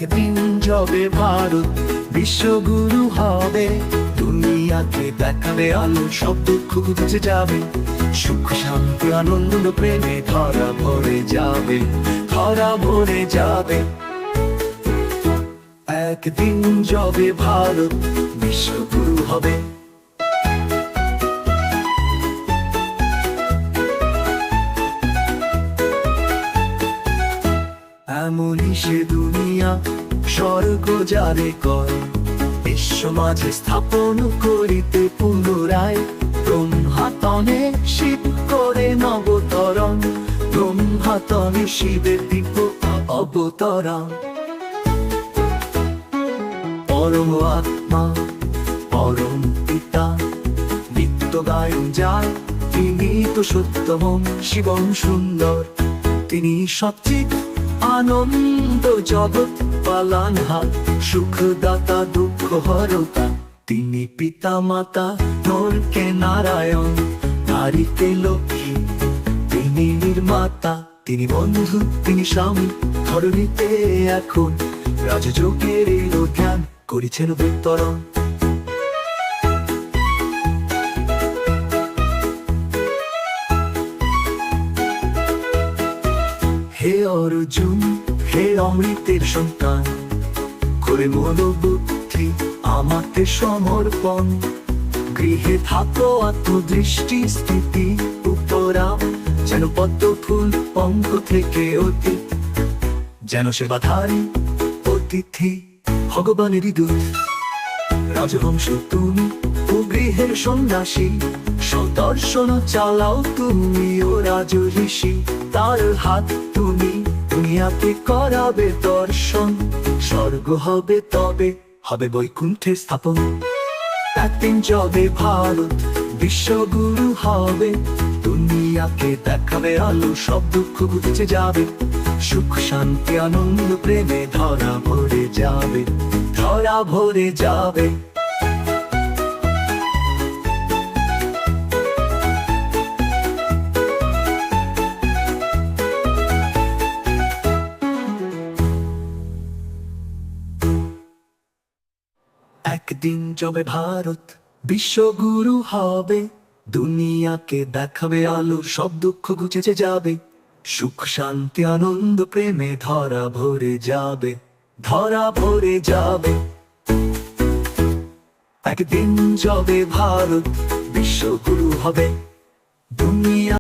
একদিন যবে ভারত বিশ্বগুরু হবে, দুনিয়াকে দেখাবে আলো, সব দুঃখ ঘুচে যাবে, সুখ শান্তি আনন্দ প্রেমে ধরা ভরে যাবে, ধরা ভরে যাবে। একদিন যবে ভারত বিশ্বগুরু হবে। এমনই সে দুনিয়া স্বর্গ যারে কর, বিশ্ব মাঝে স্থাপন করিতে পুনরায়, ব্রহ্মাতনে শিব করে নবতরণ, ব্রহ্মাতনে শিবের দিব্য অবতরণ। পরম আত্মা পরম পিতা নিত্য গায়ন যার, তিনি তো সত্যম শিবম সুন্দর, তিনি সচিত আনন্দ জগৎ পালনহার, সুখদাতা দুঃখ হরতা, তিনি পিতা মাতা নরকে নারায়ণ, নারীতে লক্ষ্মী, তিনি নির্মাতা, তিনি বন্ধু, তিনি স্বামী, ধরণীতে এখন রাজযোগের এলো জ্ঞান করেছেন বিতরণ। হে অর্জুন, হে অমৃতের সন্তান, করে মনোবুদ্ধি আমাকে সমর্পণ, গৃহে থাকো আত্মদৃষ্টি স্থিতি উপরাম, যেন পদ্ম ফুল পঙ্খ থেকে অতীত, যেন সেবাধারী অতিথি ভগবানেরই দূত, রাজহংস তুমি ও গৃহের সন্ন্যাসী, সদর্শন চালাও তুমি ও রাজ ঋষি, তার হাত তুমি দুনিয়াতে করাবে দর্শন, স্বর্গ হবে তবে হবে বৈকুণ্ঠে স্থাপন। একদিন যবে ভারত বিশ্বগুরু হবে, দুনিয়াকে দেখাবে আলো, সব দুঃখ ঘুচে যাবে, সুখ শান্তি আনন্দ প্রেমে ধরা ভরে যাবে, ধরা ভরে যাবে। একদিন যবে ভারত বিশ্বগুরু হবে, দুনিয়াকে দেখাবে আলো, সব দুঃখ ঘুচে যাবে, সুখ শান্তি আনন্দ প্রেমে ধরা ভরে যাবে, ধরা ভরে যাবে। একদিন যবে ভারত বিশ্বগুরু হবে, দুনিয়া